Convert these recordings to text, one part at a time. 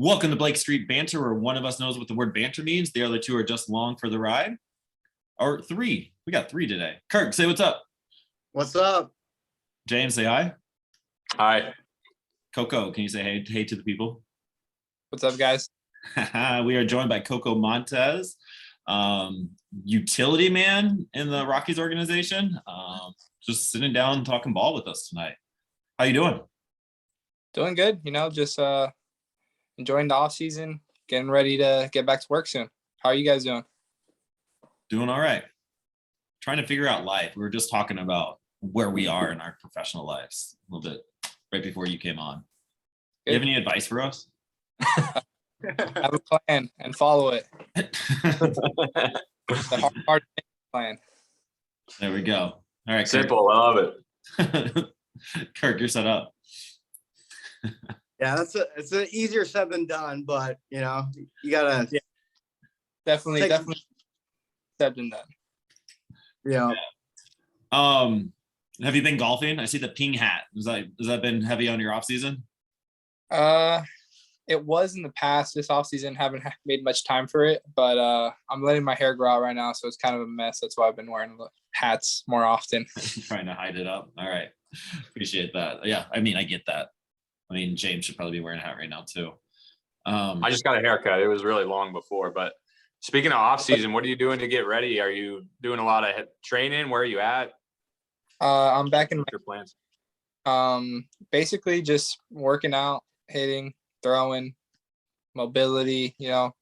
Welcome to Blake Street Banter, where one of us knows what the word banter means. The other two are just along for the ride. Or three. We got three today. Kirk, say what's up. What's up? James, say hi. Hi. Coco, can you say hey to the people? What's up, guys? We are joined by Coco Montes, utility man in the Rockies organization. Just sitting down and talking ball with us tonight. How you doing? Doing good. Just enjoying the off season, getting ready to get back to work soon. How are you guys doing? Doing all right. Trying to figure out life. We were just talking about where we are in our professional lives a little bit right before you came on. Do you have any advice for us? Have a plan and follow it. The hard plan. There we go. All right, Simple. I love it. Kirk, you're set up. Yeah, it's an easier said than done, but you gotta Definitely said and done. Yeah. Have you been golfing? I see the ping hat. Has that been heavy on your off season? It was in the past. This off season, haven't made much time for it, but I'm letting my hair grow out right now, so it's kind of a mess. That's why I've been wearing the hats more often. Trying to hide it up. All right, appreciate that. Yeah, I mean, I get that. I mean, James should probably be wearing a hat right now too. I just got a haircut. It was really long before, but speaking of off season, what are you doing to get ready? Are you doing a lot of training? Where are you at? I'm back in What's your plans? basically just working out, hitting, throwing, mobility. I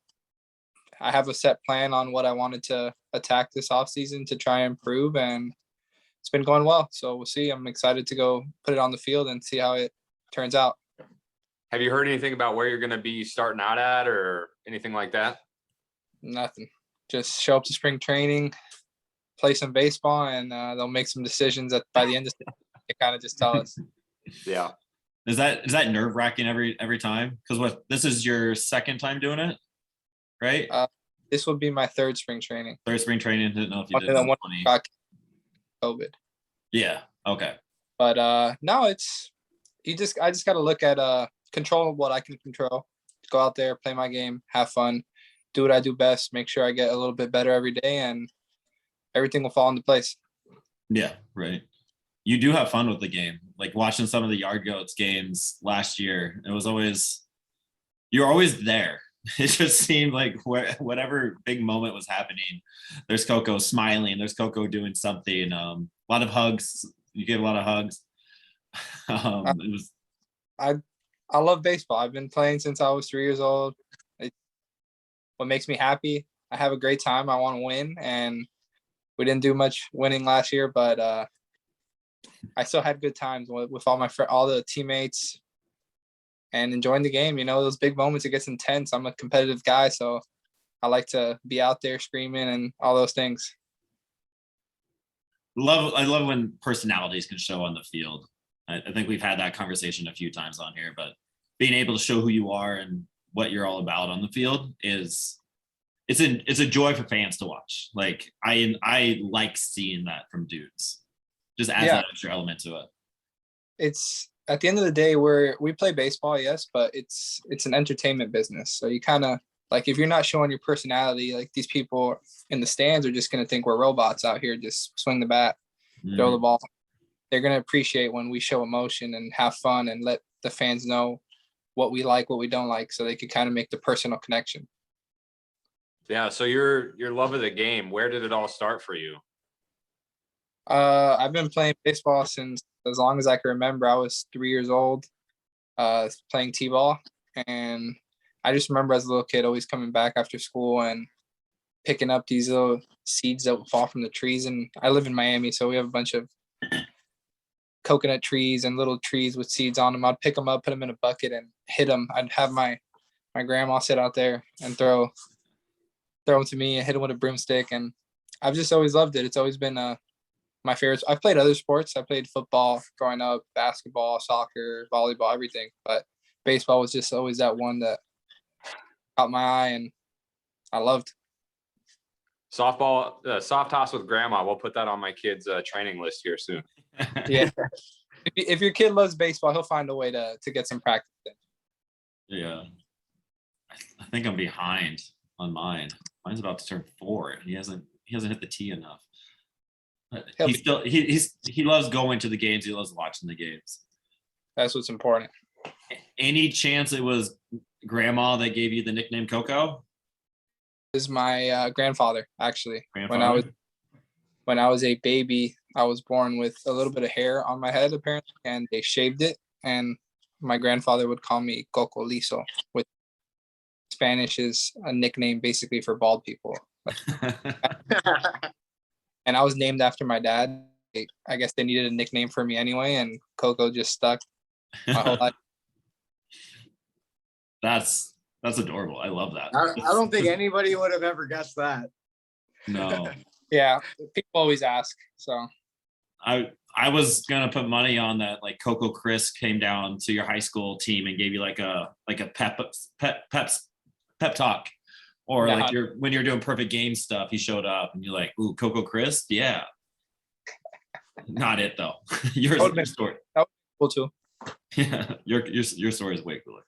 have a set plan on what I wanted to attack this off season to try and improve, and it's been going well. So we'll see. I'm excited to go put it on the field and see how it turns out. Have you heard anything about where you're going to be starting out at or anything like that? Nothing. Just show up to spring training, play some baseball, and they'll make some decisions by the end of the season. They kind of just tell us. Yeah. Is that nerve wracking every time? Because this is your second time doing it, right? This will be my third spring training. Third spring training. Didn't know if you did. One got COVID. Yeah. Okay. But no, I just got to look at control what I can control. Go out there, play my game, have fun, do what I do best, make sure I get a little bit better every day, and everything will fall into place. Yeah, right. You do have fun with the game. Like watching some of the Yard Goats games last year, you're always there. It just seemed like whatever big moment was happening, there's Coco smiling, there's Coco doing something. A lot of hugs. You get a lot of hugs. I love baseball. I've been playing since I was 3 years old. What makes me happy, I have a great time. I want to win, and we didn't do much winning last year, but I still had good times with all the teammates and enjoying the game. Those big moments, it gets intense. I'm a competitive guy, so I like to be out there screaming and all those things. I love when personalities can show on the field. I think we've had that conversation a few times on here, but being able to show who you are and what you're all about on the field it's a joy for fans to watch. Like I like seeing that from dudes. Just adds that extra element to it. It's at the end of the day we play baseball, yes, but it's an entertainment business. So you kind of like, if you're not showing your personality, like these people in the stands are just going to think we're robots out here, just swing the bat, throw the ball. They're going to appreciate when we show emotion and have fun and let the fans know what we like, what we don't like, so they could kind of make the personal connection. Yeah. So your love of the game, where did it all start for you? I've been playing baseball since as long as I can remember. I was 3 years old, playing t-ball, and I just remember as a little kid always coming back after school and picking up these little seeds that would fall from the trees. And I live in Miami, so we have a bunch of coconut trees and little trees with seeds on them. I'd pick them up, put them in a bucket, and hit them. I'd have my grandma sit out there and throw them to me and hit them with a broomstick. And I've just always loved it. It's always been my favorite. I've played other sports. I played football growing up, basketball, soccer, volleyball, everything. But baseball was just always that one that caught my eye and I loved. Softball, soft toss with grandma. We'll put that on my kid's training list here soon. Yeah. If your kid loves baseball, he'll find a way to get some practice in. Yeah. I think I'm behind on mine. Mine's about to turn 4. He hasn't hit the tee enough. But He'll he be- still he loves going to the games. He loves watching the games. That's what's important. Any chance it was grandma that gave you the nickname Coco? This is my grandfather, actually. Grandfather? When I was a baby, I was born with a little bit of hair on my head, apparently, and they shaved it. And my grandfather would call me Coco Liso, which Spanish is a nickname basically for bald people. And I was named after my dad. I guess they needed a nickname for me anyway, and Coco just stuck my whole life. That's adorable. I love that. I don't think anybody would have ever guessed that. No. Yeah, people always ask. So I was gonna put money on that. Like Coco Chris came down to your high school team and gave you like a pep talk, or Nah. like when you're doing perfect game stuff, he showed up and you're like, "Ooh, Coco Chris, yeah." Not it though. Your story. cool too. Yeah, your story is way cooler.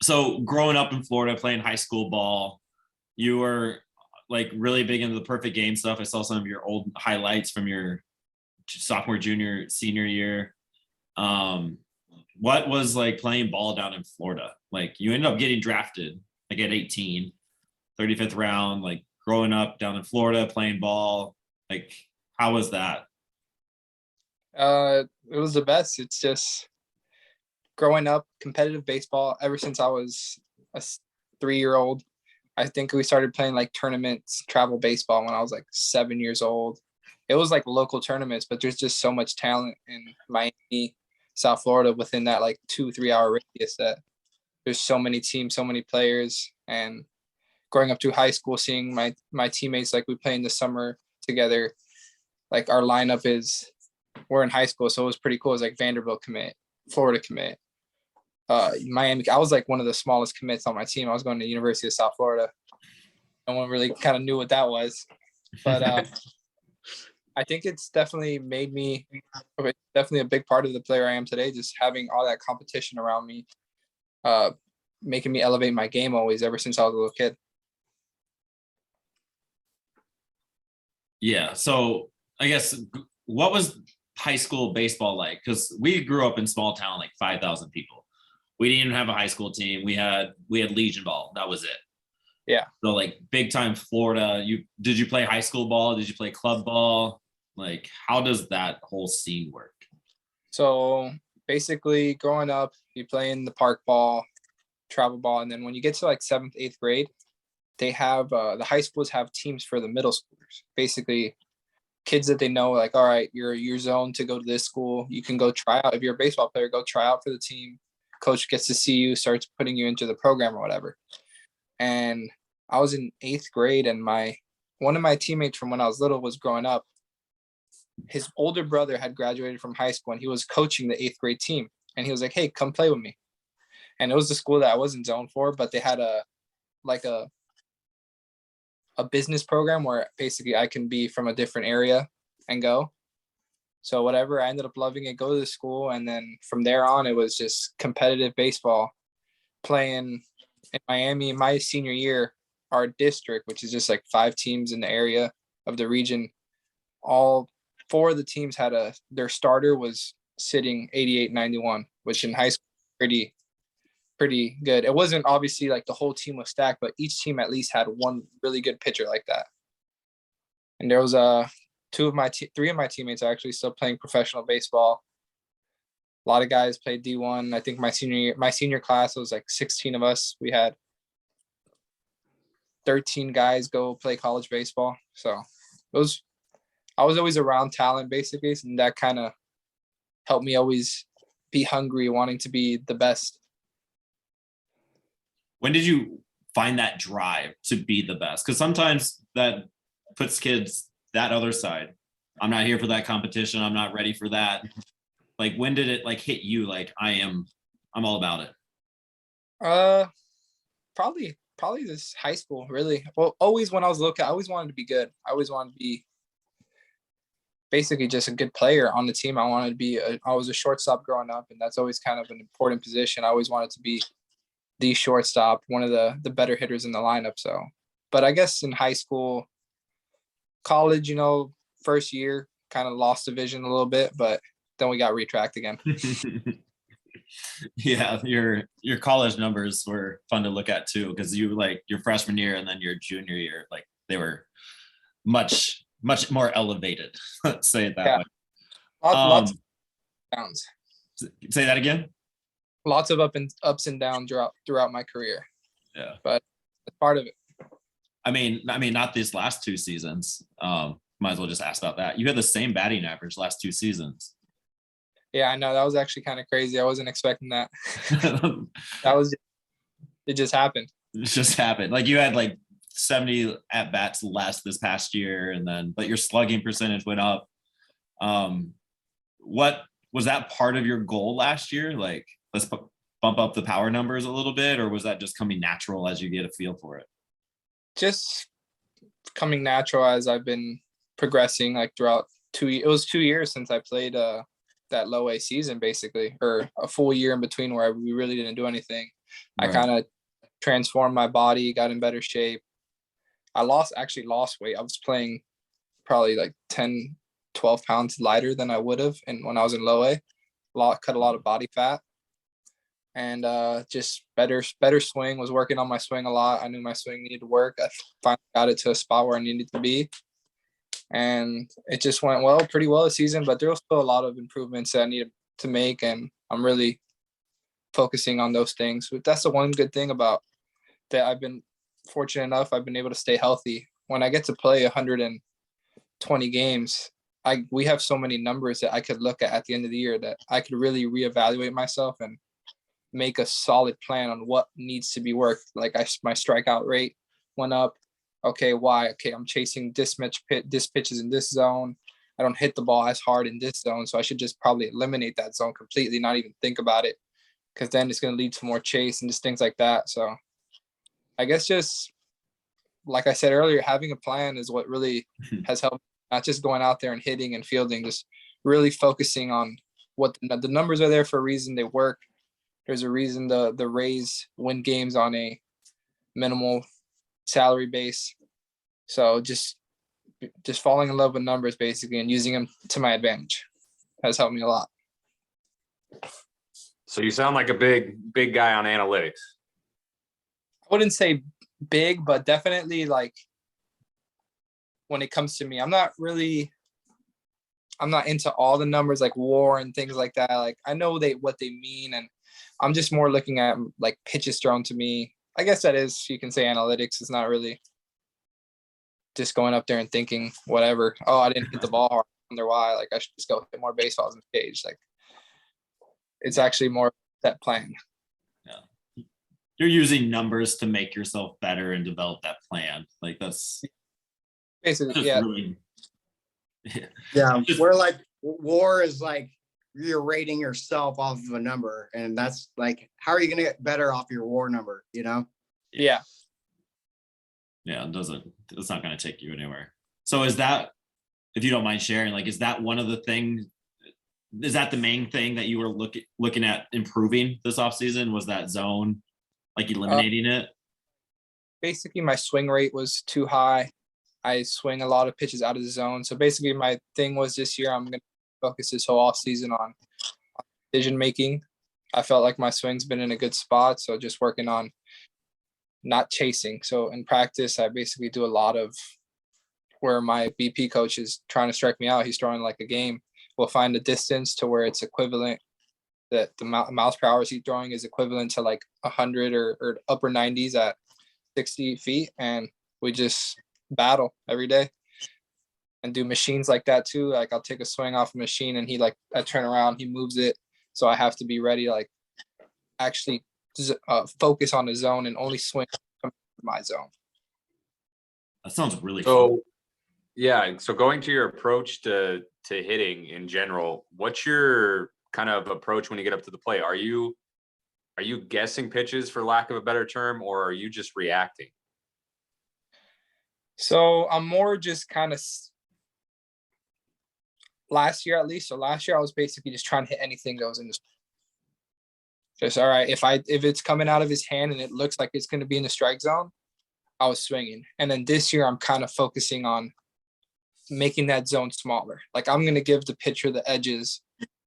So growing up in Florida, playing high school ball, you were like really big into the perfect game stuff. I saw some of your old highlights from your sophomore, junior, senior year. What was like playing ball down in Florida? Like you ended up getting drafted like at 18, 35th round, like growing up down in Florida, playing ball. Like, how was that? It was the best. It's just growing up competitive baseball ever since I was a 3-year-old. I think we started playing like tournaments, travel baseball when I was like 7 years old. It was like local tournaments, but there's just so much talent in Miami, South Florida within that like 2-3 hour radius that there's so many teams, so many players. And growing up through high school, seeing my teammates, like we play in the summer together, like our lineup is, we're in high school. So it was pretty cool. It was like Vanderbilt commit, Florida commit, Miami. I was like one of the smallest commits on my team. I was going to the University of South Florida. No one really kind of knew what that was, but I think it's definitely made me definitely a big part of the player I am today. Just having all that competition around me, making me elevate my game always ever since I was a little kid. Yeah. So I guess what was high school baseball like? Because we grew up in small town, like 5,000 people. We didn't even have a high school team. We had Legion ball. That was it. Yeah. So like big time Florida. Did you play high school ball? Did you play club ball? Like, how does that whole scene work? So basically growing up, you play in the park ball, travel ball. And then when you get to like 7th, 8th grade, they have the high schools have teams for the middle schoolers. Basically kids that they know, like, all right, you're zoned to go to this school. You can go try out. If you're a baseball player, go try out for the team. Coach gets to see you, starts putting you into the program or whatever. And I was in 8th grade, and one of my teammates from when I was little was growing up. His older brother had graduated from high school and he was coaching the 8th grade team. And he was like, hey, come play with me. And it was the school that I wasn't zoned for, but they had a business program where basically I can be from a different area and go. So whatever, I ended up loving it, go to the school. And then from there on, it was just competitive baseball, playing in Miami. My senior year, our district, which is just like 5 teams in the area of the region, all 4 of the teams had their starter was sitting 88, 91, which in high school, pretty good. It wasn't obviously like the whole team was stacked, but each team at least had one really good pitcher like that. And there was 3 of my teammates are actually still playing professional baseball. A lot of guys played D1. I think my senior class was like 16 of us. We had 13 guys go play college baseball. So I was always around talent basically, and that kind of helped me always be hungry, wanting to be the best. When did you find that drive to be the best? Because sometimes that puts kids that other side. I'm not here for that competition. I'm not ready for that. Like, when did it like hit you? Like, I'm all about it. Probably this high school, really. Well, always when I was little, I always wanted to be good. I always wanted to be basically just a good player on the team. I wanted to be I was a shortstop growing up, and that's always kind of an important position. I always wanted to be the shortstop, one of the better hitters in the lineup. So, but I guess in high school, college, first year kind of lost the vision a little bit, but then we got retracked again. Yeah, your college numbers were fun to look at too, because you like your freshman year and then your junior year, like they were much more elevated. Let's say it that Yeah. way. Lots of downs, Say that again. lots of ups and downs throughout my career. Yeah, but it's part of it. I mean, not these last 2 seasons. Might as well just ask about that. You had the same batting average last 2 seasons. Yeah, I know that was actually kind of crazy. I wasn't expecting that. It just happened. It just happened. Like you had like 70 at bats less this past year, and then but your slugging percentage went up. What was that part of your goal last year? Like, let's bump up the power numbers a little bit, or was that just coming natural as you get a feel for it? Just coming natural as I've been progressing, like throughout it was 2 years since I played that low A season, basically, or a full year in between where we really didn't do anything. Right. I kind of transformed my body, got in better shape. I actually lost weight. I was playing probably like 10, 12 pounds lighter than I would have. And when I was in low A, cut a lot of body fat, and just better swing. Was working on my swing a lot. I knew my swing needed to work. I finally got it to a spot where I needed to be. And it just went pretty well this season, but there was still a lot of improvements that I needed to make. And I'm really focusing on those things. But that's the one good thing about that. I've been fortunate enough. I've been able to stay healthy. When I get to play 120 games, we have so many numbers that I could look at the end of the year that I could really reevaluate myself and make a solid plan on what needs to be worked. Like my strikeout rate went up. Okay, why? Okay, I'm chasing this pitch is in this zone. I don't hit the ball as hard in this zone, so I should just probably eliminate that zone completely, not even think about it, because then it's going to lead to more chase and just things like that. So I guess just like I said earlier, having a plan is what really has helped. Not just going out there and hitting and fielding, just really focusing on what the numbers are there for a reason. They work. There's a reason the Rays win games on a minimal salary base. So just falling in love with numbers basically and using them to my advantage has helped me a lot. So you sound like a big guy on analytics. I wouldn't say big, but definitely like when it comes to me, I'm not into all the numbers like WAR and things like that. Like I know what they mean, and I'm just more looking at like pitches thrown to me. I guess that is, you can say analytics. It's not really just going up there and thinking whatever. Oh, I didn't hit the ball hard. I wonder why. Like I should just go hit more baseballs in the cage. Like it's actually more that plan. Yeah. You're using numbers to make yourself better and develop that plan. Like that's basically, yeah. Really, Yeah, we're like WAR is like you're rating yourself off of a number, and that's like how are you gonna get better off your WAR number? Yeah. Yeah, it's not going to take you anywhere. So is that, if you don't mind sharing, like, is that one of the things, is that the main thing that you were looking at improving this offseason? Was that zone, like eliminating it? Basically my swing rate was too high. I swing a lot of pitches out of the zone. So basically my thing was this year, I'm going to focus this whole off season on decision making. I felt like my swing's been in a good spot. So just working on not chasing. So in practice, I basically do a lot of where my BP coach is trying to strike me out. He's throwing like a game. We'll find a distance to where it's equivalent, that the miles per hour he's throwing is equivalent to like 100 or upper 90s at 60 feet. And we just battle every day and do machines like that too. Like I'll take a swing off a machine and I turn around, he moves it. So I have to be ready to like actually focus on the zone and only swing my zone. That sounds really So fun. yeah, so going to your approach to hitting in general, what's your kind of approach when you get up to the plate? Are you guessing pitches, for lack of a better term, or are you just reacting? So I'm more just kind of last year at least. So last year I was basically just trying to hit anything that was in the Just all right. If it's coming out of his hand and it looks like it's going to be in the strike zone, I was swinging. And then this year I'm kind of focusing on making that zone smaller. Like I'm going to give the pitcher the edges,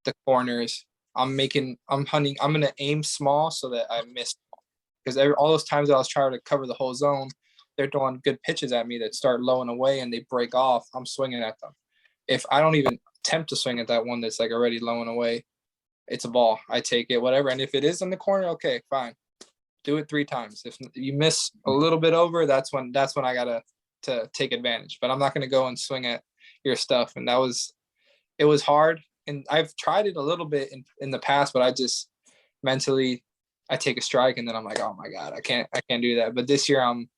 the corners. I'm going to aim small so that I miss, because all those times that I was trying to cover the whole zone, they're throwing good pitches at me that start low and away and they break off. I'm swinging at them. If I don't even attempt to swing at that one that's like already low and away, it's a ball. I take it, whatever. And if it is in the corner, okay, fine. Do it 3 times. If you miss a little bit over, that's when I gotta to take advantage. But I'm not gonna go and swing at your stuff. And it was hard. And I've tried it a little bit in the past, but I just mentally I take a strike and then I'm like, oh my God, I can't do that. But this year I'm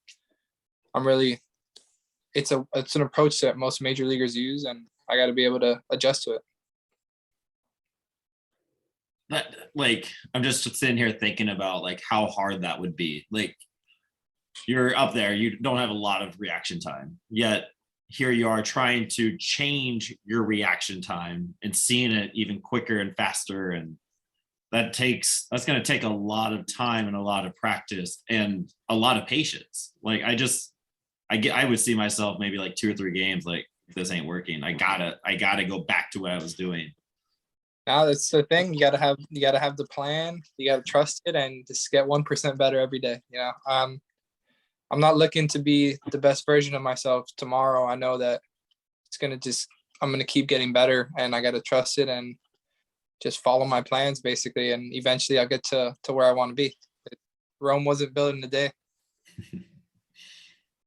really, it's an approach that most major leaguers use, and I got to be able to adjust to it. That, like, I'm just sitting here thinking about like how hard that would be. Like, you're up there, you don't have a lot of reaction time, yet here you are trying to change your reaction time and seeing it even quicker and faster. And that's going to take a lot of time and a lot of practice and a lot of patience. Like, I would see myself maybe like 2 or 3 games, like, if this ain't working, I gotta go back to what I was doing. Now that's the thing. You gotta have the plan. You gotta trust it and just get 1% better every day. You know, I'm not looking to be the best version of myself tomorrow. I know that I'm gonna keep getting better, and I gotta trust it and just follow my plans basically. And eventually I'll get to where I want to be. Rome wasn't built in a day.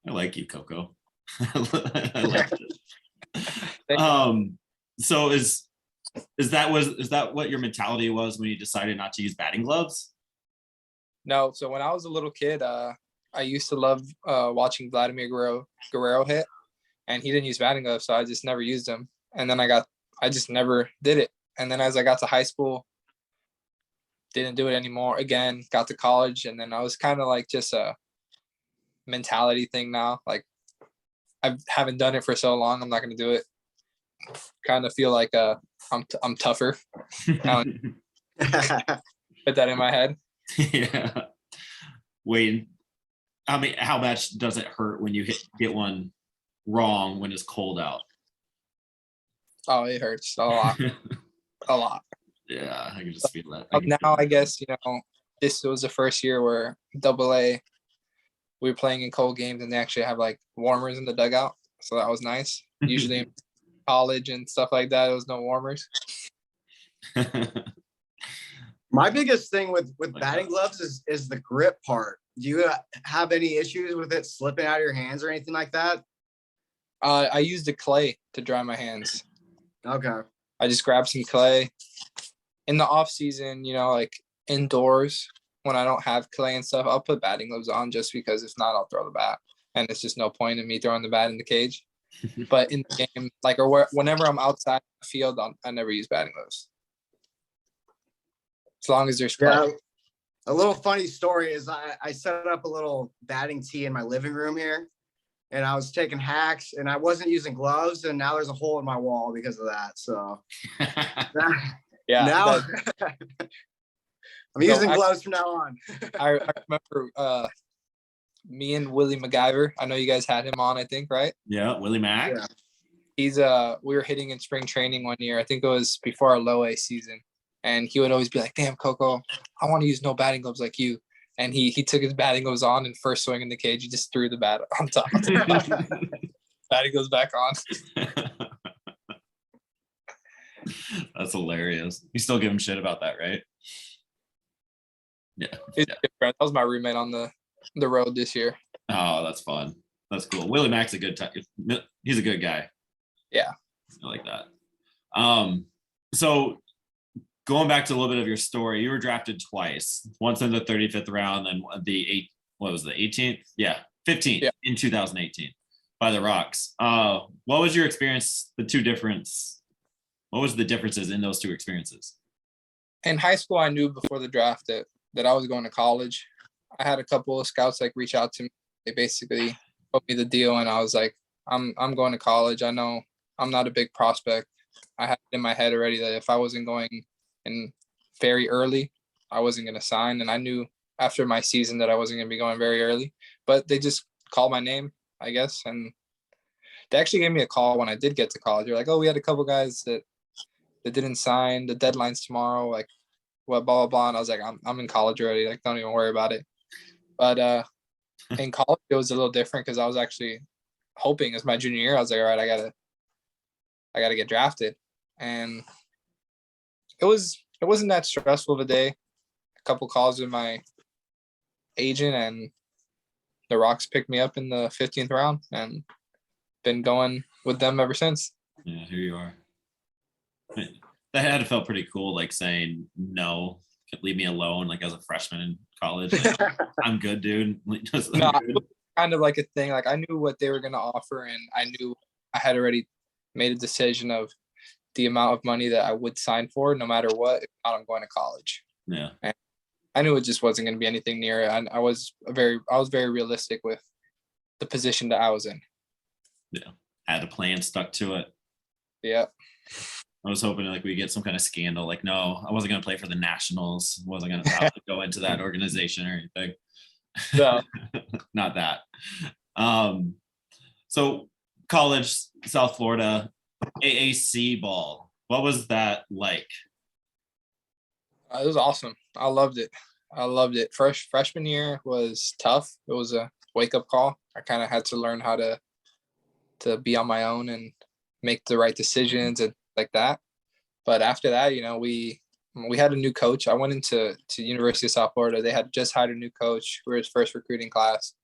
I like you, Coco. I like it. So is that what your mentality was when you decided not to use batting gloves? No. So when I was a little kid, I used to love watching Vladimir Guerrero hit, and he didn't use batting gloves, so I just never used them. And then I just never did it. And then as I got to high school, didn't do it anymore. Again, got to college, and then I was kind of like just a mentality thing now. Like, I haven't done it for so long, I'm not going to do it. Kind of feel like I'm tougher. Put that in my head. Yeah. Wait, how much does it hurt when you get one wrong when it's cold out? Oh, it hurts a lot. A lot. Yeah, I can just feel that. Now, I guess, this was the first year where AA, we were playing in cold games, and they actually have like warmers in the dugout. So that was nice. Usually in college and stuff like that, there was no warmers. My biggest thing with batting gloves is the grip part. Do you have any issues with it slipping out of your hands or anything like that? I used the clay to dry my hands. Okay. I just grabbed some clay. In the off season, like indoors, when I don't have clay and stuff, I'll put batting gloves on, just because if not, I'll throw the bat. And it's just no point in me throwing the bat in the cage. But in the game, whenever I'm outside the field, I never use batting gloves. As long as there's clay. Yeah. A little funny story is I set up a little batting tee in my living room here, and I was taking hacks, and I wasn't using gloves, and now there's a hole in my wall because of that. So yeah. Now I'm using gloves from now on. I remember me and Willie MacGyver. I know you guys had him on, I think, right? Yeah, Willie Mack. Yeah. He's we were hitting in spring training one year. I think it was before our low A season. And he would always be like, damn, Coco, I want to use no batting gloves like you. And he took his batting gloves on, and first swing in the cage, he just threw the bat on top. Batting goes back on. That's hilarious. You still give him shit about that, right? Yeah. That was my roommate on the road this year. Oh, that's fun. That's cool. Willie Mack's a good time. He's a good guy. Yeah. I like that. So going back to a little bit of your story, you were drafted twice, once in the 35th round, then the 18th? Yeah, 15th in 2018 by the Rocks. What was your experience, what was the differences in those two experiences? In high school, I knew before the draft that I was going to college. I had a couple of scouts reach out to me. They basically told me the deal, and I was like, I'm going to college. I know I'm not a big prospect. I had it in my head already that if I wasn't going in very early, I wasn't going to sign. And I knew after my season that I wasn't going to be going very early, but they just called my name, I guess. And they actually gave me a call when I did get to college. They're like, oh, we had a couple guys that didn't sign. The deadline's tomorrow. Like, what, blah, blah, blah. And I was like, I'm in college already. Like, don't even worry about it. But in college, it was a little different because I was actually hoping as my junior year, I was like, all right, I gotta get drafted. And it wasn't that stressful of a day. A couple calls with my agent, and the Rocks picked me up in the 15th round, and been going with them ever since. Yeah, here you are. That had to felt pretty cool, like saying no, leave me alone, like as a freshman in college. Like, I'm good, dude. Just, No, I'm good. kind of like a thing. Like I knew what they were gonna offer, and I knew I had already made a decision of the amount of money that I would sign for, no matter what. If not, I'm going to college. Yeah. And I knew it just wasn't going to be anything near it. I was very realistic with the position that I was in. Yeah. Had a plan, stuck to it. Yeah. I was hoping like we get some kind of scandal. Like, no, I wasn't going to play for the Nationals. Wasn't going to probably go into that organization or anything. So Not that. So college, South Florida, AAC ball. What was that like? it was awesome. I loved it. Freshman year was tough. It was a wake up call. I kind of had to learn how to be on my own and make the right decisions and like that. But after that, we had a new coach. I went into University of South Florida. They had just hired a new coach. We were his first recruiting class.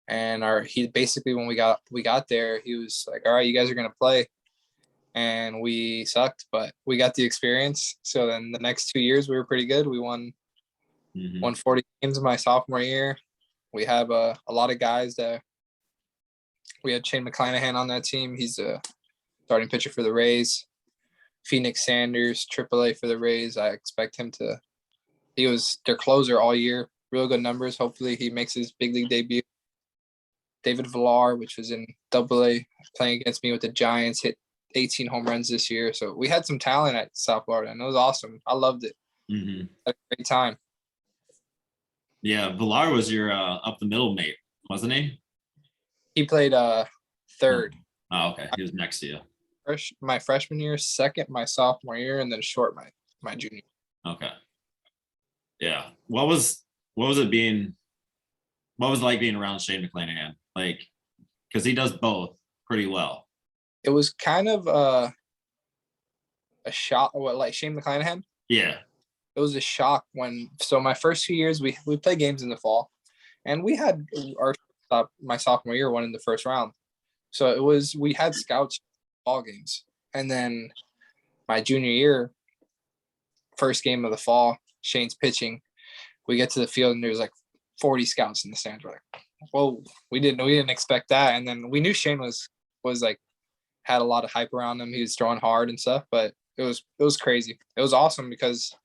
And he basically, when we got there, he was like, all right, you guys are going to play. And we sucked, but we got the experience. So then the next 2 years, we were pretty good. We won 40 games my sophomore year. We have a lot of guys that we had. Shane McClanahan on that team. He's a starting pitcher for the Rays. Phoenix Sanders, AAA for the Rays. I expect him to. He was their closer all year. Real good numbers. Hopefully he makes his big league debut. David Villar, which was in AA, playing against me with the Giants, hit 18 home runs this year. So we had some talent at South Florida, and it was awesome. I loved it. Mm-hmm. Had a great time. Yeah, Villar was your up the middle mate, wasn't he? He played third. Oh, okay. He was next to you. My freshman year, second my sophomore year, and then short my junior. Okay. Yeah. What was it like being around Shane McClanahan? Like, because he does both pretty well. It was kind of a shock. Like Shane McClanahan? Yeah. It was a shock so my first 2 years, we played games in the fall, and we had my sophomore year won in the first round. So we had scouts ball games. And then my junior year, first game of the fall, Shane's pitching. We get to the field and there's like 40 scouts in the stands. We're like, whoa, we didn't expect that. And then we knew Shane was like, had a lot of hype around him. He was throwing hard and stuff, but it was crazy. It was awesome because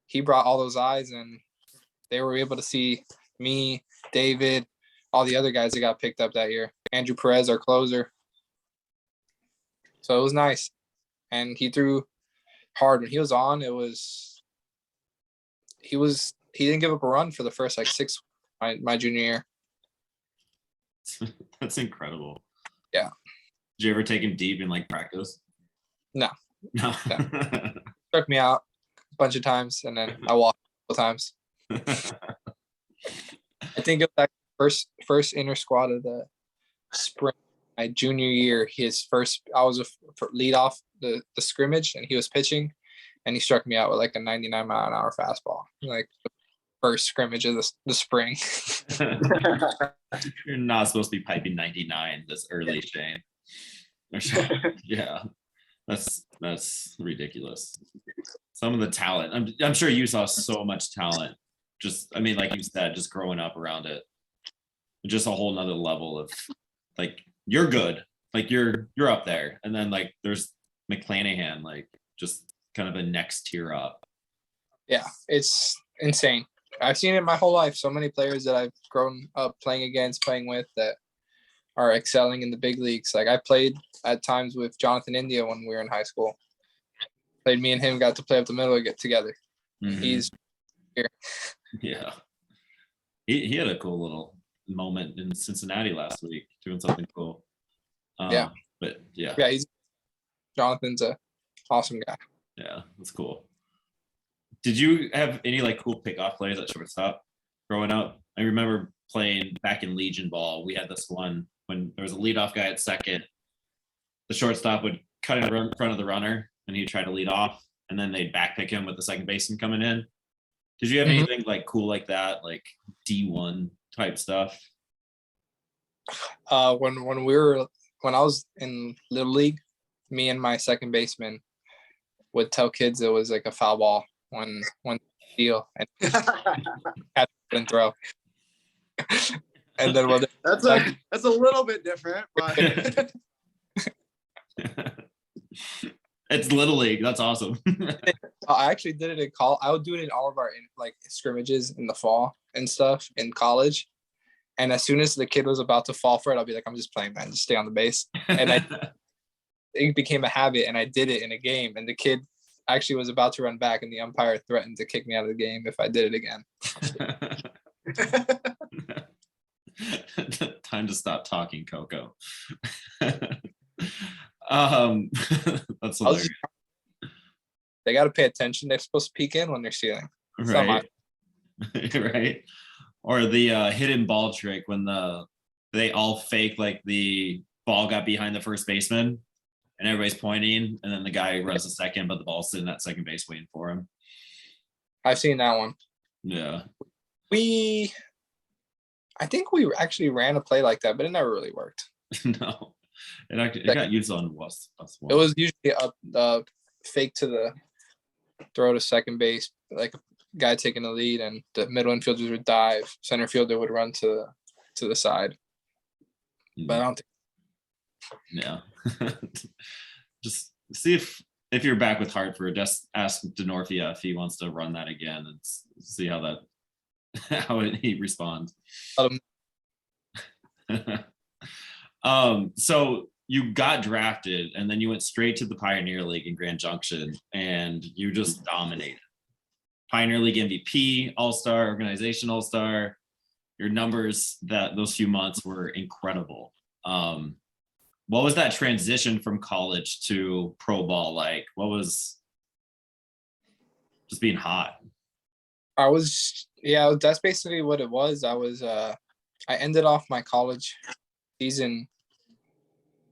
he brought all those eyes, and they were able to see me, David, all the other guys that got picked up that year. Andrew Perez, our closer. So it was nice. And he threw hard when he was on. He didn't give up a run for the first like 6 my junior year. That's incredible. Yeah. Did you ever take him deep in like practice? No. No. Struck me out a bunch of times, and then I walked a couple times. I think it was like first inter squad of the spring. My junior year, I was a lead off the scrimmage, and he was pitching, and he struck me out with like a 99-mile-an-hour fastball, like the first scrimmage of the spring. You're not supposed to be piping 99 this early, Shane. Yeah, that's ridiculous. Some of the talent. I'm sure you saw so much talent. Just, I mean, like you said, just growing up around it. Just a whole nother level of like, you're good, like you're up there, and then like there's McClanahan, like just kind of a next tier up. Yeah, it's insane. I've seen it my whole life. So many players that I've grown up playing against, playing with, that are excelling in the big leagues. Like I played at times with Jonathan India when we were in high school. Me and him got to play up the middle and get together. Mm-hmm. He's here. Yeah. He had a cool little moment in Cincinnati last week doing something cool. Yeah. But yeah, Yeah, Jonathan's a awesome guy. yeah, that's cool. Did you have any like cool pickoff plays at shortstop growing up? I remember playing back in Legion ball. We had this one when there was a leadoff guy at second. The shortstop would cut in front of the runner and he'd try to lead off, and then they'd backpick him with the second baseman coming in. Did you have Mhm. anything like cool like that, like D1 type stuff? When I was in Little League, me and my second baseman would tell kids it was like a foul ball when deal and catch and throw. And then when That's a little bit different, but It's Little League. That's awesome. I actually did it in college. I would do it in all of our like scrimmages in the fall and stuff in college. And as soon as the kid was about to fall for it, I'll be like, I'm just playing, man. Just stay on the base. And it became a habit, and I did it in a game. And the kid actually was about to run back, and the umpire threatened to kick me out of the game if I did it again. Time to stop talking, Coco. That's hilarious. They got to pay attention. They're supposed to peek in when they're stealing. Right. Right. Or the hidden ball trick when they all fake like the ball got behind the first baseman and everybody's pointing, and then the guy runs to second, but the ball's sitting at second base waiting for him. I've seen that one. Yeah. I think we actually ran a play like that, but it never really worked. No. It got used on us. It was usually a fake to the throw to second base, like a guy taking the lead, and the middle infielders would dive. Center fielder would run to the side. But I don't think. Yeah. Just see if you're back with Hartford, just ask Denorfia if he wants to run that again and see how he responds. So you got drafted and then you went straight to the Pioneer League in Grand Junction and you just dominated. Pioneer League MVP, All-Star, Organization All-Star. Your numbers those few months were incredible. What was that transition from college to pro ball like? What was just being hot? That's basically what it was. I ended off my college season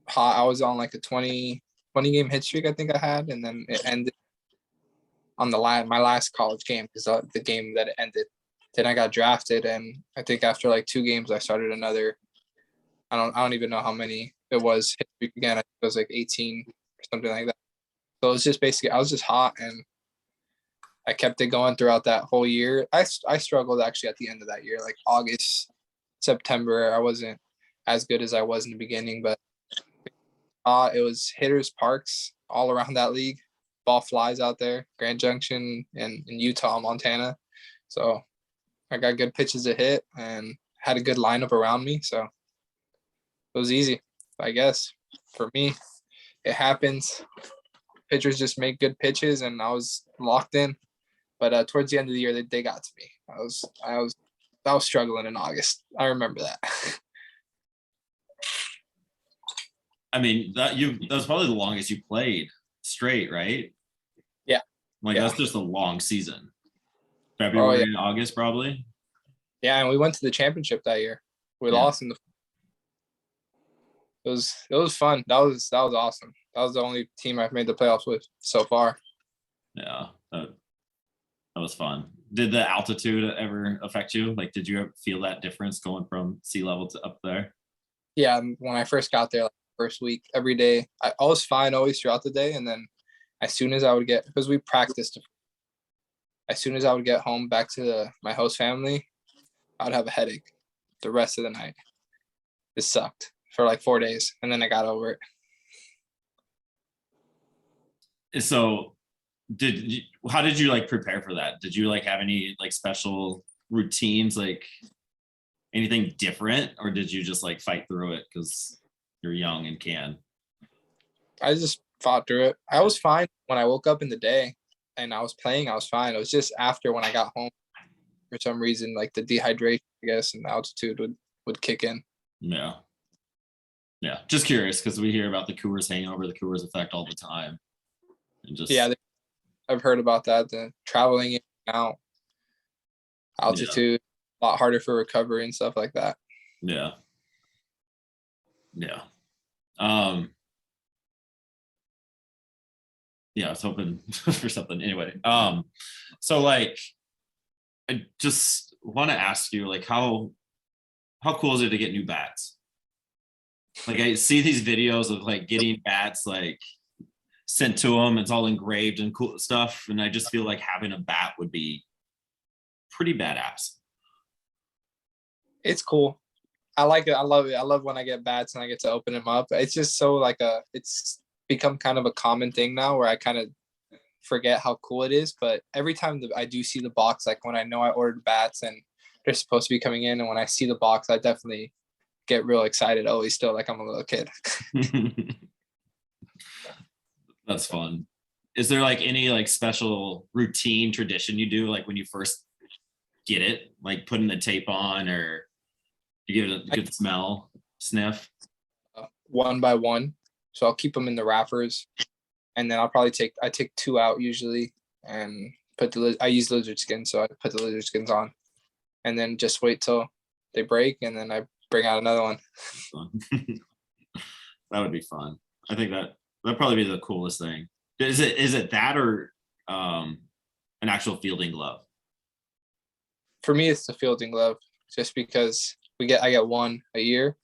hot. I was on like a 20 game hit streak, I think I had, and then it ended on my last college game, because the game that it ended. Then I got drafted, and I think after like 2 games I started another. I don't even know how many it was hit streak again. I think it was like 18 or something like that. So it was just basically I was just hot, and I kept it going throughout that whole year. I struggled actually at the end of that year, like August, September. I wasn't as good as I was in the beginning, but it was hitters parks all around that league. Ball flies out there, Grand Junction and in Utah, Montana. So I got good pitches to hit and had a good lineup around me. So it was easy, I guess. For me, it happens. Pitchers just make good pitches, and I was locked in. But towards the end of the year, they got to me. I was struggling in August. I remember that. I mean, that was probably the longest you played straight, right? Yeah. Like Yeah. that's just a long season. February and August, probably. Yeah, and we went to the championship that year. We lost in the. It was fun. That was awesome. That was the only team I've made the playoffs with so far. Yeah, that was fun. Did the altitude ever affect you? Like, did you ever feel that difference going from sea level to up there? Yeah, when I first got there, like, first week, every day, I was fine always throughout the day, and then as soon as I would get, because we practiced, as soon as I would get home back to my host family, I would have a headache the rest of the night. It sucked for like 4 days, and then I got over it. So how did you like prepare for that? Did you like have any like special routines, like anything different, or did you just like fight through it because you're young and can? I just fought through it. I was fine when I woke up in the day and I was playing. I was fine. It was just after when I got home, for some reason, like the dehydration, I guess, and the altitude would kick in. Yeah. Yeah. Just curious because we hear about the Coors hangover, the Coors effect all the time. And just Yeah, I've heard about that. The traveling in and out, altitude, a lot harder for recovery and stuff like that. yeah. Yeah. Yeah, I was hoping for something anyway. So like I just want to ask you, like, how cool is it to get new bats? Like I see these videos of like getting bats like sent to them. It's all engraved and cool stuff, and I just feel like having a bat would be pretty badass. It's cool. I like it. I love it. I love when I get bats and I get to open them up. It's just so like it's become kind of a common thing now where I kind of forget how cool it is. But every time that I do see the box, like when I know I ordered bats and they're supposed to be coming in, and when I see the box, I definitely get real excited. Always still like I'm a little kid. That's fun. Is there like any like special routine tradition you do like when you first get it, like putting the tape on, or you give it a good smell, sniff? One by one. So I'll keep them in the wrappers, and then I'll probably take 2 out usually, and I use lizard skin, so I put the lizard skins on, and then just wait till they break, and then I bring out another one. That would be fun. I think that'd probably be the coolest thing. Is it that or an actual fielding glove? For me, it's the fielding glove, just because I get one a year,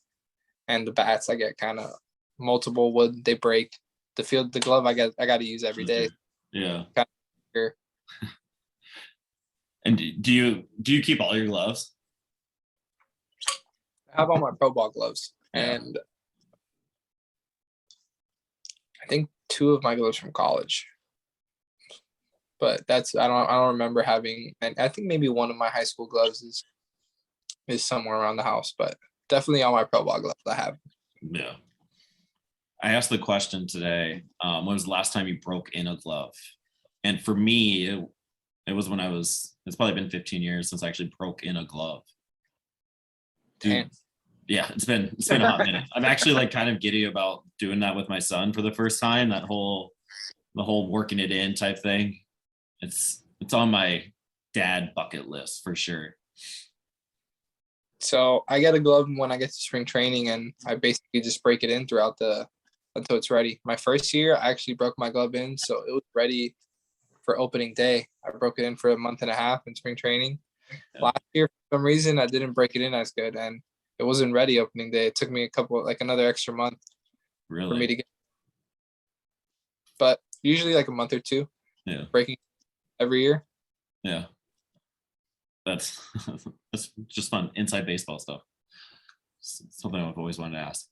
and the bats I get kind of multiple wood, they break. The glove I got to use every day. Yeah. Sure. And do you keep all your gloves? I have all my pro ball gloves, Yeah. and I think 2 of my gloves from college. But that's I don't remember having, and I think maybe one of my high school gloves is somewhere around the house, but definitely all my pro ball gloves I have. Yeah. I asked the question today, when was the last time you broke in a glove? And for me, it was when it's probably been 15 years since I actually broke in a glove. Dude, yeah, it's been a hot minute. I'm actually like kind of giddy about doing that with my son for the first time. The whole working it in type thing. It's on my dad bucket list for sure. So I get a glove when I get to spring training, and I basically just break it in until it's ready. My first year, I actually broke my glove in, so it was ready for opening day. I broke it in for a month and a half in spring training. Yeah. Last year, for some reason, I didn't break it in as good, and it wasn't ready opening day. It took me another extra month Really? for me to get. But usually like a month or 2. Yeah. Breaking every year. Yeah. That's just fun inside baseball stuff. Something I've always wanted to ask.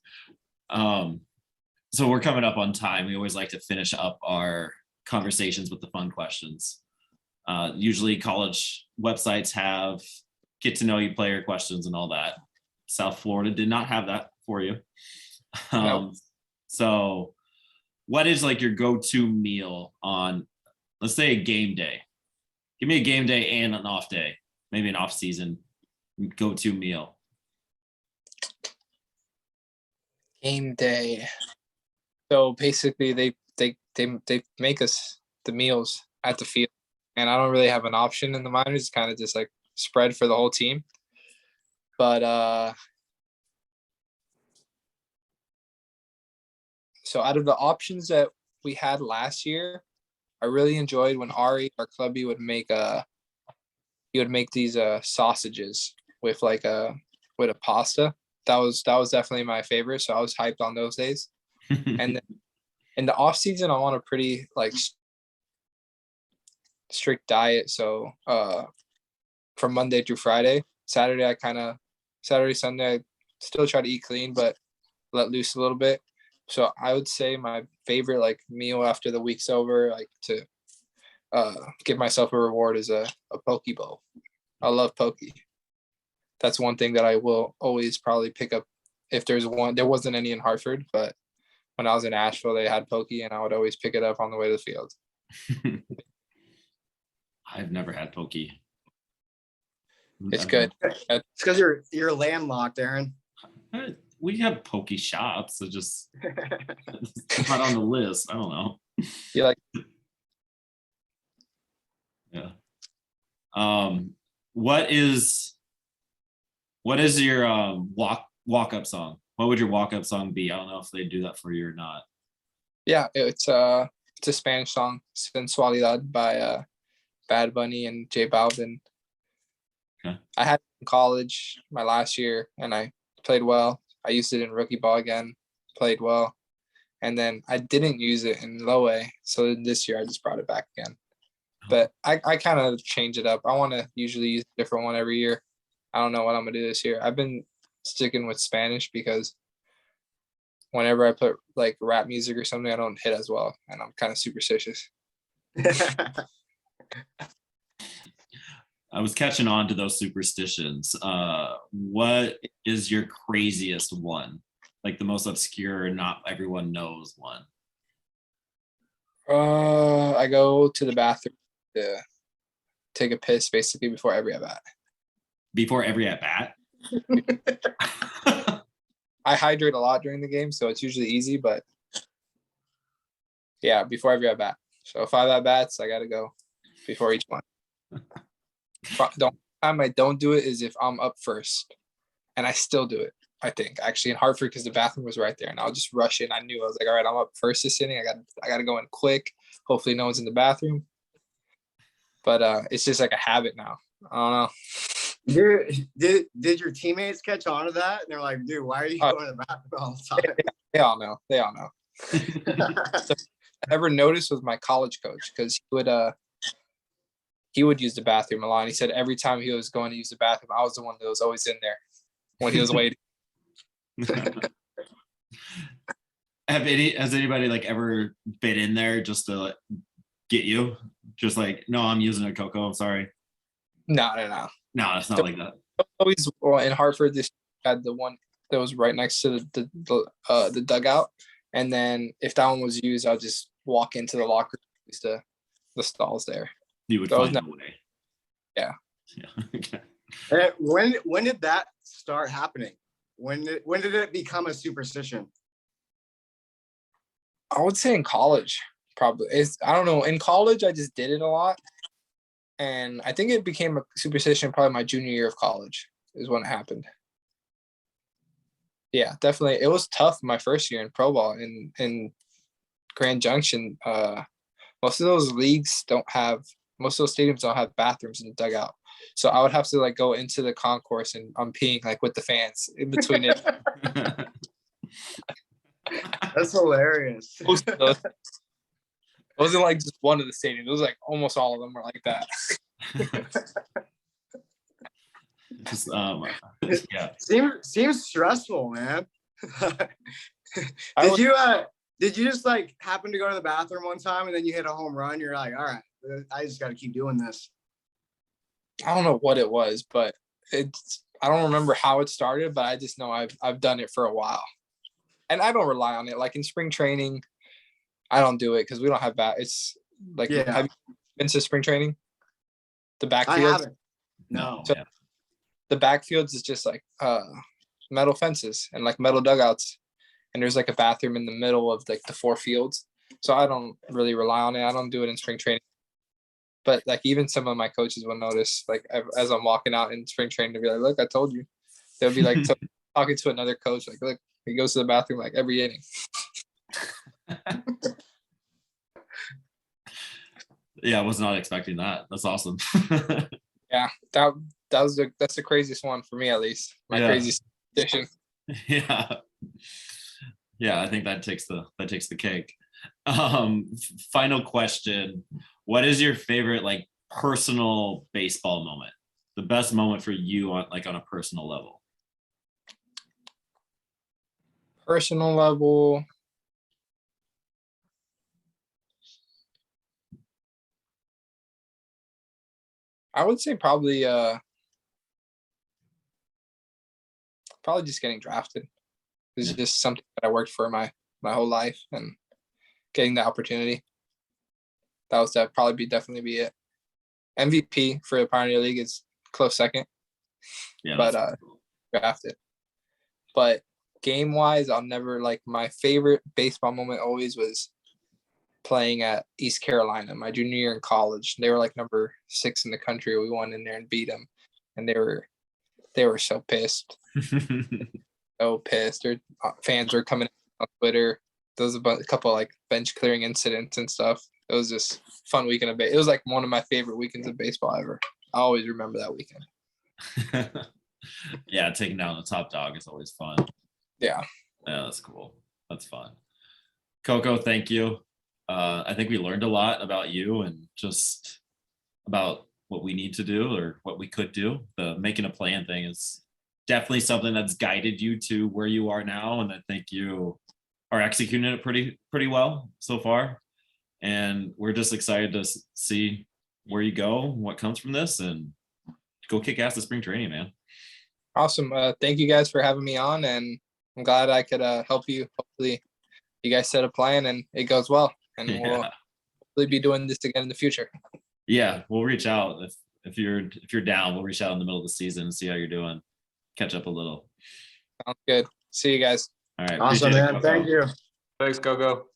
So we're coming up on time. We always like to finish up our conversations with the fun questions. Usually college websites have get to know you player questions and all that. South Florida did not have that for you. Nope. So what is like your go-to meal on, let's say, a game day? Give me a game day and an off day, maybe an off season go-to meal. Game day. So basically they make us the meals at the field, and I don't really have an option in the minors. It's kind of just like spread for the whole team. But so out of the options that we had last year, I really enjoyed when Ari, our clubby, would make these sausages with with a pasta. That was definitely my favorite. So I was hyped on those days. And then in the off season, I want a pretty like strict diet. So from Monday through Friday, Saturday, Sunday, I still try to eat clean, but let loose a little bit. So I would say my favorite like meal after the week's over, like to give myself a reward, is a poke bowl. I love poke. That's one thing that I will always probably pick up if there's one. There wasn't any in Hartford, but when I was in Asheville, they had poke, and I would always pick it up on the way to the field. I've never had poke. It's good. It's because you're landlocked, Aaron. We have pokey shops. So just it's not on the list. I don't know. You like Yeah. What is your walk up song? What would your walk up song be? I don't know if they do that for you or not. yeah, it's a Spanish song, Sensualidad by Bad Bunny and J Balvin. Okay. I had it in college my last year and I played well. I used it in rookie ball again, played well. And then I didn't use it in low A. So this year I just brought it back again. But I kind of change it up. I want to usually use a different one every year. I don't know what I'm going to do this year. I've been sticking with Spanish because whenever I put like rap music or something, I don't hit as well. And I'm kind of superstitious. I was catching on to those superstitions. What is your craziest one? Like the most obscure, not everyone knows one. I go to the bathroom to take a piss basically before every at bat. Before every at bat? I hydrate a lot during the game, so it's usually easy, but yeah, before every at bat. So 5 at bats, I gotta go before each one. The time I don't do it is if I'm up first, and I still do it. I think actually in Hartford because the bathroom was right there, and I'll just rush in. I knew I was like, all right, I'm up first this inning. I got to go in quick. Hopefully, no one's in the bathroom. But it's just like a habit now. I don't know. Did your teammates catch on to that? And they're like, dude, why are you going to the bathroom all the time? They all know. They all know. So, I never noticed with my college coach because he would use the bathroom a lot. And he said every time he was going to use the bathroom, I was the one that was always in there when he was waiting. Has anybody like ever been in there just to like, get you? Just like, no, I'm using a Coco. I'm sorry. No. No, it's not like that. Always well, in Hartford, this had the one that was right next to the dugout, and then if that one was used, I'll just walk into the locker, use the stalls there. You would That was find a way. Yeah. Okay. When did that start happening? When did it become a superstition? I would say in college, probably. I don't know. In college, I just did it a lot. And I think it became a superstition probably my junior year of college is when it happened. Yeah, definitely. It was tough my first year in pro ball in Grand Junction. Most of those most of those stadiums don't have bathrooms in the dugout. So I would have to like go into the concourse and I'm peeing like with the fans in between it. That's hilarious. It wasn't like just one of the stadiums. It was like almost all of them were like that. Just yeah. Seems stressful, man. Did you just like happen to go to the bathroom one time and then you hit a home run? You're like, all right, I just got to keep doing this. I don't know what it was, but I don't remember how it started, but I just know I've done it for a while. And I don't rely on it. Like in spring training, I don't do it because we don't have It's like, Yeah. have you been to spring training? The I backfield? haven't. No. So the backfields is just like metal fences and like metal dugouts. And there's like a bathroom in the middle of like the 4 fields. So I don't really rely on it. I don't do it in spring training. But like even some of my coaches will notice, like as I'm walking out in spring training, they'll be like, "Look, I told you." They'll be like talking to another coach, like, "Look, he goes to the bathroom like every inning." Yeah, I was not expecting that. That's awesome. Yeah, that's the craziest one for me at least. My craziest addition. Yeah. Yeah, I think that takes the cake. Final question. What is your favorite like personal baseball moment? The best moment for you on a personal level? Personal level. I would say probably just getting drafted. It's just something that I worked for my whole life and getting the opportunity. That was definitely be it. MVP for the Pioneer League is close second. Yeah. but that's cool. drafted. But game wise, I'll never like my favorite baseball moment always was playing at East Carolina my junior year in college. They were like number 6 in the country. We went in there and beat them, and they were so pissed, so pissed. Their fans were coming on Twitter. There was a couple like bench clearing incidents and stuff. It was just fun weekend of baseball. It was like one of my favorite weekends of baseball ever. I always remember that weekend. Yeah, taking down the top dog is always fun. Yeah. Yeah, that's cool. That's fun. Coco, thank you. I think we learned a lot about you and just about what we need to do or what we could do. The making a plan thing is definitely something that's guided you to where you are now, and I think you are executing it pretty well so far. And we're just excited to see where you go, what comes from this, and go kick ass at spring training, man. Awesome. Thank you guys for having me on, and I'm glad I could help you. Hopefully you guys set a plan and it goes well, and we'll hopefully be doing this again in the future. Yeah, we'll reach out if you're down. We'll reach out in the middle of the season and see how you're doing. Catch up a little. Sounds good. See you guys. All right. Awesome, appreciate it, man. Coco. Thank you. Thanks, Coco.